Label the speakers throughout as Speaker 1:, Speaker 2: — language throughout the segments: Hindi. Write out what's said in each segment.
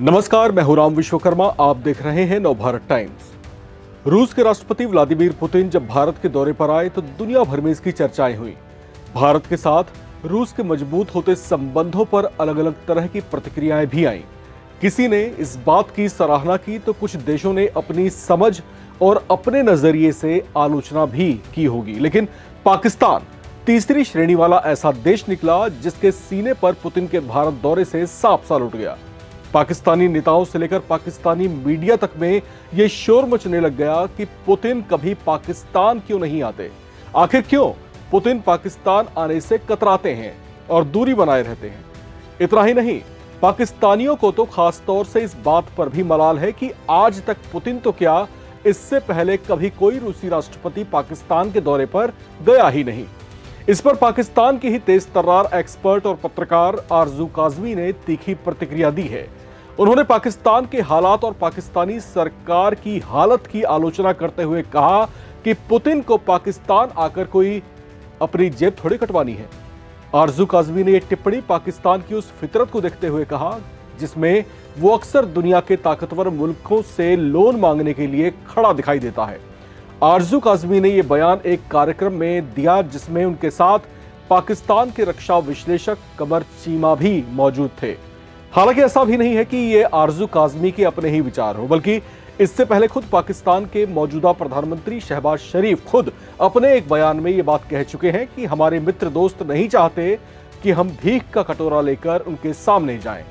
Speaker 1: नमस्कार, मैं हूं राम विश्वकर्मा। आप देख रहे हैं नवभारत टाइम्स। रूस के राष्ट्रपति व्लादिमीर पुतिन जब भारत के दौरे पर आए तो दुनिया भर में इसकी चर्चाएं हुई। भारत के साथ रूस के मजबूत होते संबंधों पर अलग अलग तरह की प्रतिक्रियाएं भी आईं। किसी ने इस बात की सराहना की तो कुछ देशों ने अपनी समझ और अपने नजरिए से आलोचना भी की होगी। लेकिन पाकिस्तान तीसरी श्रेणी वाला ऐसा देश निकला जिसके सीने पर पुतिन के भारत दौरे से साफ साल उठ गया। पाकिस्तानी नेताओं से लेकर पाकिस्तानी मीडिया तक में यह शोर मचने लग गया कि पुतिन कभी पाकिस्तान क्यों नहीं आते। आखिर क्यों पुतिन पाकिस्तान आने से कतराते हैं और दूरी बनाए रहते हैं। इतना ही नहीं, पाकिस्तानियों को तो खास तौर से इस बात पर भी मलाल है कि आज तक पुतिन तो क्या, इससे पहले कभी कोई रूसी राष्ट्रपति पाकिस्तान के दौरे पर गया ही नहीं। इस पर पाकिस्तान की ही तेज तर्रार एक्सपर्ट और पत्रकार आरजू काज़मी ने तीखी प्रतिक्रिया दी है। उन्होंने पाकिस्तान के हालात और पाकिस्तानी सरकार की हालत की आलोचना करते हुए कहा कि पुतिन को पाकिस्तान आकर कोई अपनी जेब थोड़ी कटवानी है। आरजू काज़मी ने यह टिप्पणी पाकिस्तान की उस फितरत को देखते हुए कहा जिसमें वो अक्सर दुनिया के ताकतवर मुल्कों से लोन मांगने के लिए खड़ा दिखाई देता है। आरजू काज़मी ने यह बयान एक कार्यक्रम में दिया जिसमें उनके साथ पाकिस्तान के रक्षा विश्लेषक कमर चीमा भी मौजूद थे। हालांकि ऐसा भी नहीं है कि ये आरजू काज़मी के अपने ही विचार हो, बल्कि इससे पहले खुद पाकिस्तान के मौजूदा प्रधानमंत्री शहबाज शरीफ खुद अपने एक बयान में ये बात कह चुके हैं कि हमारे मित्र दोस्त नहीं चाहते कि हम भीख का कटोरा लेकर उनके सामने जाएं।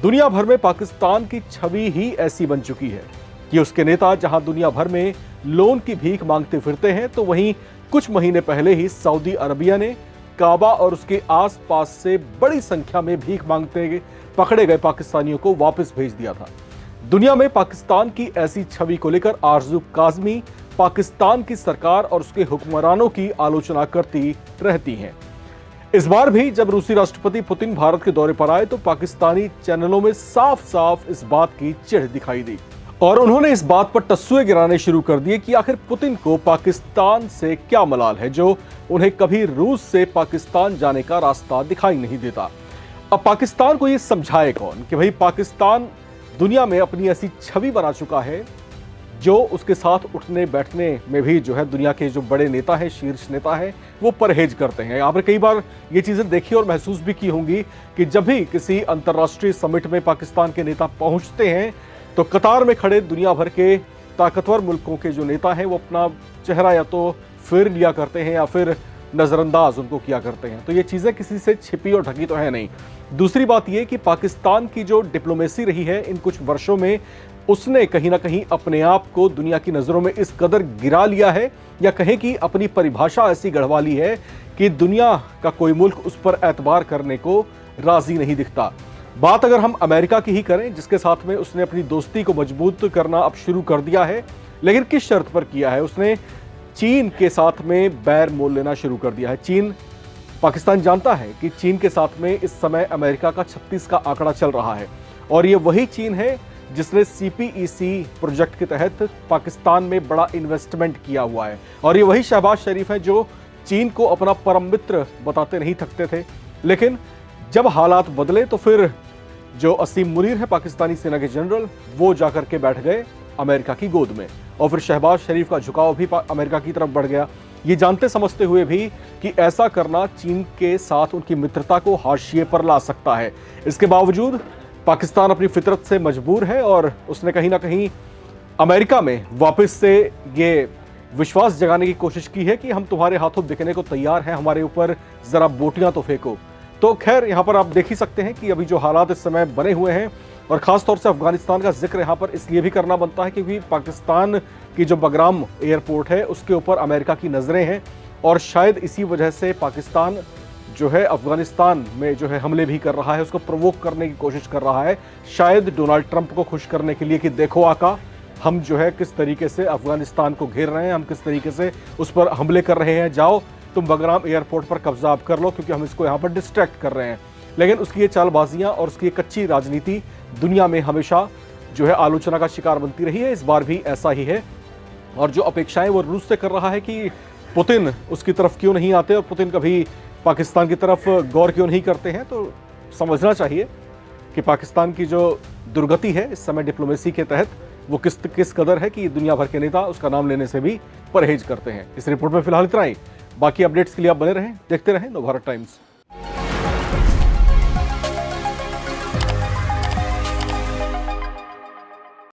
Speaker 1: दुनिया भर में पाकिस्तान की छवि ही ऐसी बन चुकी है कि उसके नेता जहां दुनिया भर में लोन की भीख मांगते फिरते हैं, तो वहीं कुछ महीने पहले ही सऊदी अरबिया ने काबा और उसके आसपास से बड़ी संख्या में भीख मांगते पकड़े गए पाकिस्तानियों को वापस भेज दिया था। दुनिया में पाकिस्तान की ऐसी छवि को लेकर आरजू काज़मी पाकिस्तान की सरकार और उसके हुक्मरानों की आलोचना करती रहती हैं। इस बार भी जब रूसी राष्ट्रपति पुतिन भारत के दौरे पर आए तो पाकिस्तानी चैनलों में साफ साफ इस बात की चिढ़ दिखाई दी और उन्होंने इस बात पर टस्सुए गिराने शुरू कर दिए कि आखिर पुतिन को पाकिस्तान से क्या मलाल है जो उन्हें कभी रूस से पाकिस्तान जाने का रास्ता दिखाई नहीं देता। अब पाकिस्तान को यह समझाए कौन कि भाई पाकिस्तान दुनिया में अपनी ऐसी छवि बना चुका है जो उसके साथ उठने बैठने में भी जो है दुनिया के जो बड़े नेता हैं, शीर्ष नेता हैं, वो परहेज करते हैं। आपने कई बार ये चीज़ें देखी और महसूस भी की होंगी कि जब भी किसी अंतर्राष्ट्रीय समिट में पाकिस्तान के नेता पहुंचते हैं तो कतार में खड़े दुनिया भर के ताकतवर मुल्कों के जो नेता हैं वो अपना चेहरा या तो फेर लिया करते हैं या फिर नज़रअंदाज उनको किया करते हैं। तो ये चीज़ें किसी से छिपी और ढकी तो है नहीं। दूसरी बात ये कि पाकिस्तान की जो डिप्लोमेसी रही है इन कुछ वर्षों में, उसने कहीं ना कहीं अपने आप को दुनिया की नज़रों में इस कदर गिरा लिया है, या कहें कि अपनी परिभाषा ऐसी गढ़वा ली है कि दुनिया का कोई मुल्क उस पर एतबार करने को राजी नहीं दिखता। बात अगर हम अमेरिका की ही करें जिसके साथ में उसने अपनी दोस्ती को मजबूत करना अब शुरू कर दिया है, लेकिन किस शर्त पर किया है, उसने चीन के साथ में बैर मोल लेना शुरू कर दिया है। पाकिस्तान जानता है कि चीन के साथ में इस समय अमेरिका का 36 का आंकड़ा चल रहा है और ये वही चीन है जिसने CPEC प्रोजेक्ट के तहत पाकिस्तान में बड़ा इन्वेस्टमेंट किया हुआ है और ये वही शहबाज शरीफ है जो चीन को अपना परम मित्र बताते नहीं थकते थे। लेकिन जब हालात बदले तो फिर जो असीम मुनीर है पाकिस्तानी सेना के जनरल, वो जाकर के बैठ गए अमेरिका की गोद में और फिर शहबाज शरीफ का झुकाव भी अमेरिका की तरफ बढ़ गया, ये जानते समझते हुए भी कि ऐसा करना चीन के साथ उनकी मित्रता को हाशिए पर ला सकता है। इसके बावजूद पाकिस्तान अपनी फितरत से मजबूर है और उसने कहीं ना कहीं अमेरिका में वापस से ये विश्वास जगाने की कोशिश की है कि हम तुम्हारे हाथों बिकने को तैयार हैं, हमारे ऊपर ज़रा बोटियां तो फेंको। तो खैर यहाँ पर आप देख ही सकते हैं कि अभी जो हालात इस समय बने हुए हैं और ख़ास तौर से अफगानिस्तान का जिक्र यहाँ पर इसलिए भी करना बनता है क्योंकि पाकिस्तान की जो बगराम एयरपोर्ट है उसके ऊपर अमेरिका की नज़रें हैं और शायद इसी वजह से पाकिस्तान जो है अफगानिस्तान में जो है हमले भी कर रहा है, उसको प्रोवोक करने की कोशिश कर रहा है, शायद डोनाल्ड ट्रंप को खुश करने के लिए कि देखो आका, हम जो है किस तरीके से अफगानिस्तान को घेर रहे हैं, हम किस तरीके से उस पर हमले कर रहे हैं, जाओ तुम बगराम एयरपोर्ट पर कब्जा आप कर लो क्योंकि हम इसको यहाँ पर डिस्ट्रैक्ट कर रहे हैं। लेकिन उसकी ये चालबाजियाँ और उसकी ये कच्ची राजनीति दुनिया में हमेशा जो है आलोचना का शिकार बनती रही है। इस बार भी ऐसा ही है और जो अपेक्षाएं वो रूस से कर रहा है कि पुतिन उसकी तरफ क्यों नहीं आते और पुतिन कभी पाकिस्तान की तरफ गौर क्यों नहीं करते हैं, तो समझना चाहिए कि पाकिस्तान की जो दुर्गति है इस समय डिप्लोमेसी के तहत वो किस कदर है कि दुनिया भर के नेता उसका नाम लेने से भी परहेज करते हैं। इस रिपोर्ट में फिलहाल इतना ही। बाकी अपडेट्स के लिए आप बने रहें, देखते रहें नवभारत टाइम्स।